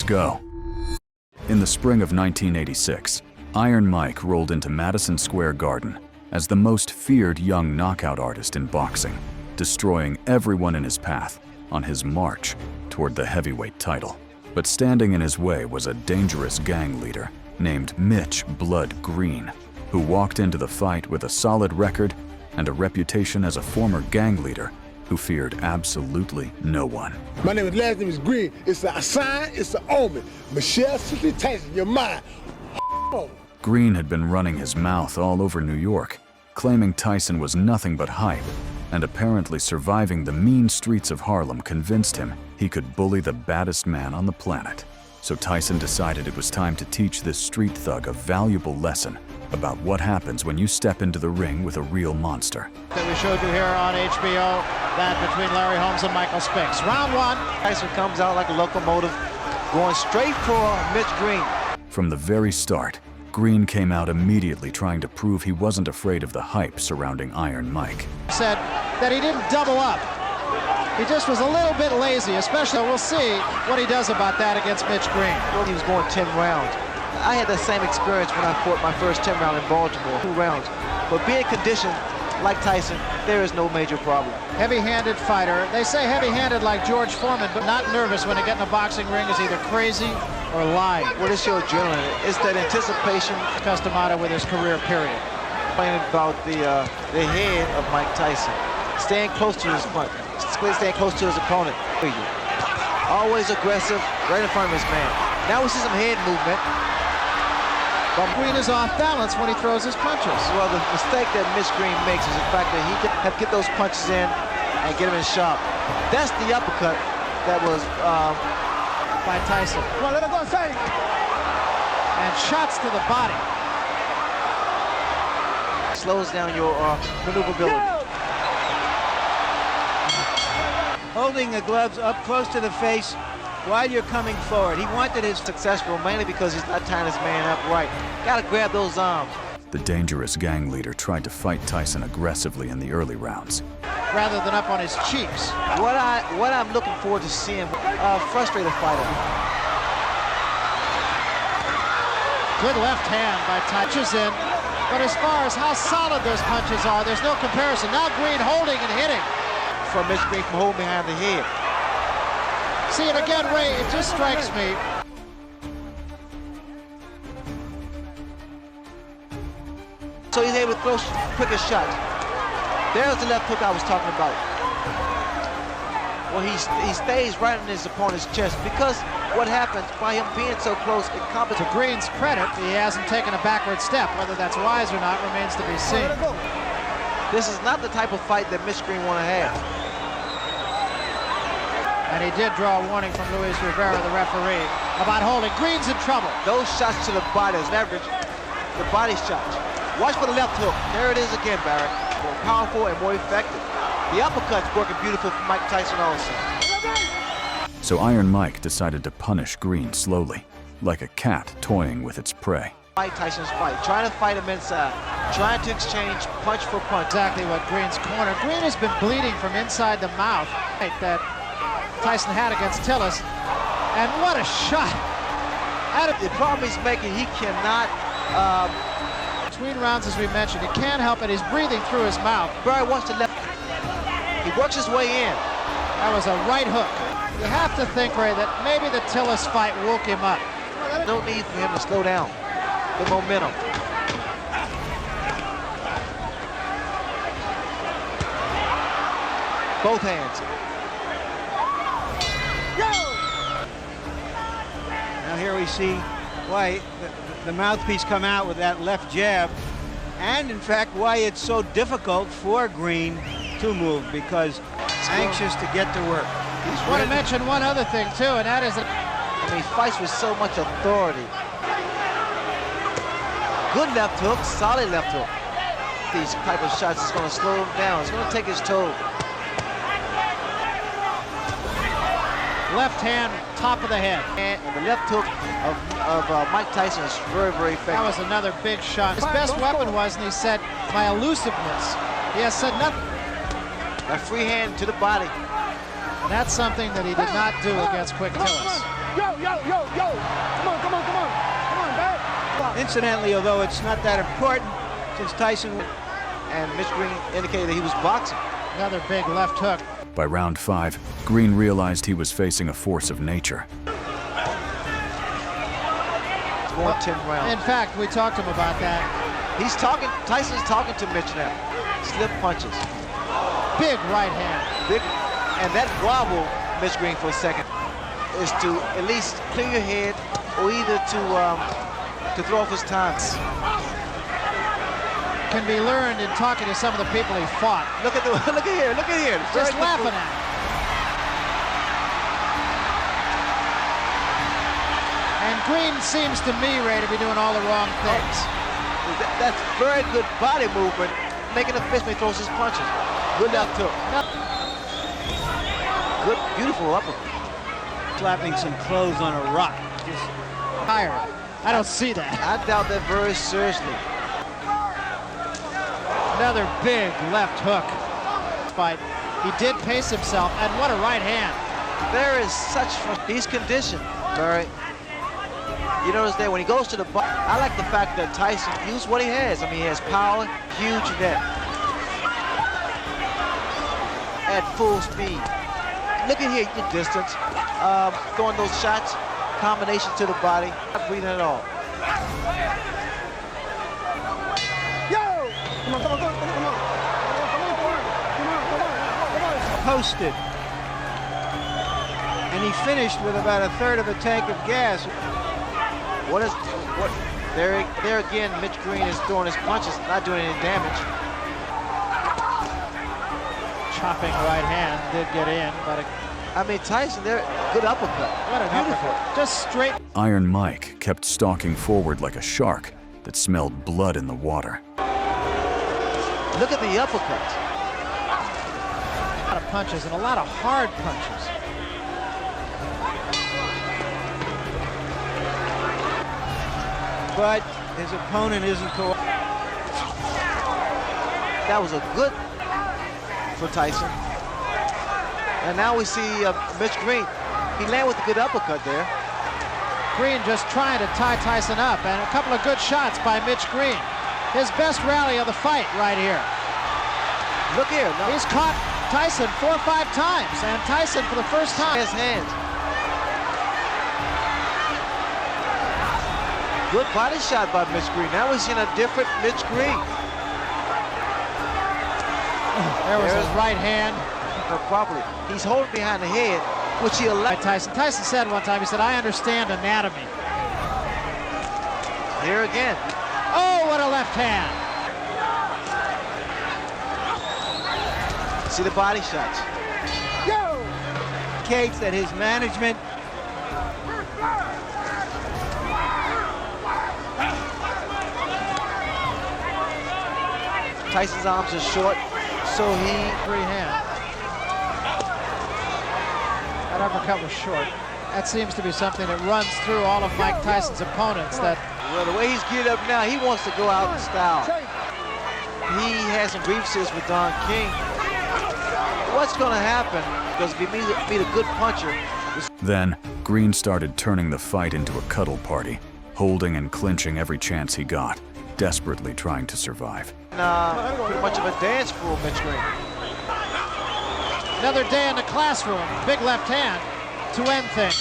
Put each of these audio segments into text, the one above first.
Go. In the spring of 1986, Iron Mike rolled into Madison Square Garden as the most feared young knockout artist in boxing, destroying everyone in his path on his march toward the heavyweight title. But standing in his way was a dangerous gang leader named Mitch "Blood" Green, who walked into the fight with a solid record and a reputation as a former gang leader who feared absolutely no one. My last name is Green. It's a sign, it's an omen. Michelle Cicely Tyson, your mind. Green had been running his mouth all over New York, claiming Tyson was nothing but hype, and apparently surviving the mean streets of Harlem convinced him he could bully the baddest man on the planet. So Tyson decided it was time to teach this street thug a valuable lesson about what happens when you step into the ring with a real monster. That we showed you here on HBO, that between Larry Holmes and Michael Spinks. Round one. Tyson comes out like a locomotive, going straight for Mitch Green. From the very start, Green came out immediately trying to prove he wasn't afraid of the hype surrounding Iron Mike. Said that he didn't double up. He just was a little bit lazy, especially. We'll see what he does about that against Mitch Green. He was going 10 rounds. I had the same experience when I fought my first 10 round in Baltimore, 2 rounds. But being conditioned like Tyson, there is no major problem. Heavy-handed fighter. They say heavy-handed like George Foreman, but not nervous when they get in a boxing ring is either crazy or lying. What is your adrenaline? It's that anticipation. Customado with his career, period. Complaining about the head of Mike Tyson. Staying close to his punch. Staying close to his opponent. Always aggressive, right in front of his man. Now we see some head movement. But Green is off balance when he throws his punches. Well, the mistake that Mitch Green makes is the fact that he can have get those punches in and get him in sharp. That's the uppercut that was by Tyson. Well, let it go, say. And shots to the body. Slows down your maneuverability. Holding the gloves up close to the face while you're coming forward. He wanted his successful mainly because he's not tying his man up right. Gotta grab those arms. The dangerous gang leader tried to fight Tyson aggressively in the early rounds, rather than up on his cheeks. What I'm looking forward to seeing frustrate a fighter. Good left hand by Tyson in, but as far as how solid those punches are, there's no comparison. Now Green holding and hitting. From Mitch Green from holding behind the head. See it again, Ray, it just strikes me. So he's able to throw quicker shots. There's the left hook I was talking about. Well, he stays right in his opponent's chest because what happens by him being so close, it compensates. To Green's credit, he hasn't taken a backward step. Whether that's wise or not remains to be seen. This is not the type of fight that Mitch Green want to have. And he did draw a warning from Luis Rivera, the referee, about holding. Green's in trouble. Those shots to the body is leverage, the body shots. Watch for the left hook. There it is again, Barrett. More powerful and more effective. The uppercut's working beautiful for Mike Tyson also. So Iron Mike decided to punish Green slowly, like a cat toying with its prey. Mike Tyson's fight, trying to fight him inside, trying to exchange punch for punch. Exactly what Green's corner. Green has been bleeding from inside the mouth that Tyson had against Tillis, and what a shot! The problem he's making, he cannot, between rounds as we mentioned, he can't help it, he's breathing through his mouth. Barry wants to he works his way in. That was a right hook. You have to think, Ray, that maybe the Tillis fight woke him up. No need for him to slow down the momentum. Both hands. Now here we see why the mouthpiece come out with that left jab, and in fact why it's so difficult for Green to move, because he's anxious to get to work. I want to mention one other thing too, and that is that he fights with so much authority. Good left hook, solid left hook. These type of shots is going to slow him down. It's going to take his toll. Left hand, top of the head. And the left hook of Mike Tyson is very, very effective. That was another big shot. His best weapon was, and he said, my elusiveness. He has said nothing. A free hand to the body. And that's something that he did not do against Quick Tillis. Incidentally, although it's not that important, since Tyson and Mitch Green indicated that he was boxing. Another big left hook. By round 5, Green realized he was facing a force of nature. Well, 10 rounds. in fact, we talked to him about that. Tyson's talking to Mitch now. Slip punches. Big right hand. Big, and that wobble, Mitch Green, for a second, is to at least clear your head, or either to throw off his time. Can be learned in talking to some of the people he fought. Look at here. Just laughing at him. And Green seems to me, Ray, to be doing all the wrong things. That's very good body movement, making a fist when he throws his punches. Good left hook. Good, beautiful uppercut. Slapping some clothes on a rock. Just tired. I don't see that. I doubt that very seriously. Another big left hook. Fight. He did pace himself, and what a right hand. There is he's conditioned, Barry. You notice that when he goes to the box, I like the fact that Tyson used what he has. I mean, he has power, huge net. At full speed. Look at here, the distance. Throwing those shots, combination to the body, not breathing at all. Posted. And he finished with about a third of a tank of gas. There again, Mitch Green is throwing his punches, not doing any damage. Chopping right hand did get in, but I mean, Tyson, there, good uppercut. what an uppercut. Just straight. Iron Mike kept stalking forward like a shark that smelled blood in the water. Look at the uppercut. A lot of punches and a lot of hard punches. But his opponent isn't That was a good for Tyson. And now we see Mitch Green. He landed with a good uppercut there. Green just trying to tie Tyson up, and a couple of good shots by Mitch Green. His best rally of the fight right here. Look here. No. He's caught Tyson 4 or 5 times, and Tyson for the first time. His hands. Good body shot by Mitch Green. Now we're seeing a different Mitch Green. There was his right hand. Properly. He's holding behind the head, which he allowed. Tyson said one time, he said, I understand anatomy. Here again. Oh, what a left hand. See the body shots. Indicates that his management Tyson's arms are short, so he free hand. That uppercut was short. That seems to be something that runs through all of Mike Tyson's opponents. That well, the way he's geared up now, he wants to go out in style. He has some grievances with Don King. What's going to happen? Because if he meet a good puncher. Then, Green started turning the fight into a cuddle party, holding and clinching every chance he got, desperately trying to survive. Pretty much of a dance for Mitch Green. Another day in the classroom. Big left hand to end things.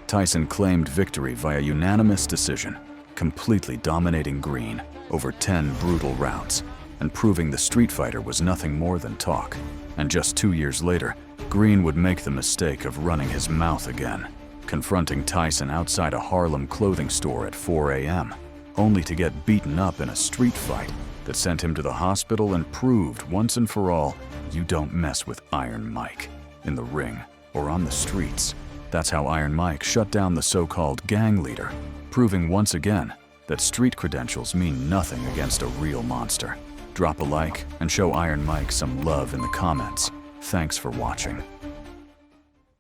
Tyson claimed victory via unanimous decision, completely dominating Green over 10 brutal rounds, and proving the street fighter was nothing more than talk. And just 2 years later, Green would make the mistake of running his mouth again, confronting Tyson outside a Harlem clothing store at 4 a.m., only to get beaten up in a street fight that sent him to the hospital and proved once and for all, you don't mess with Iron Mike, in the ring or on the streets. That's how Iron Mike shut down the so-called gang leader, proving once again that street credentials mean nothing against a real monster. Drop a like and show Iron Mike some love in the comments. Thanks for watching.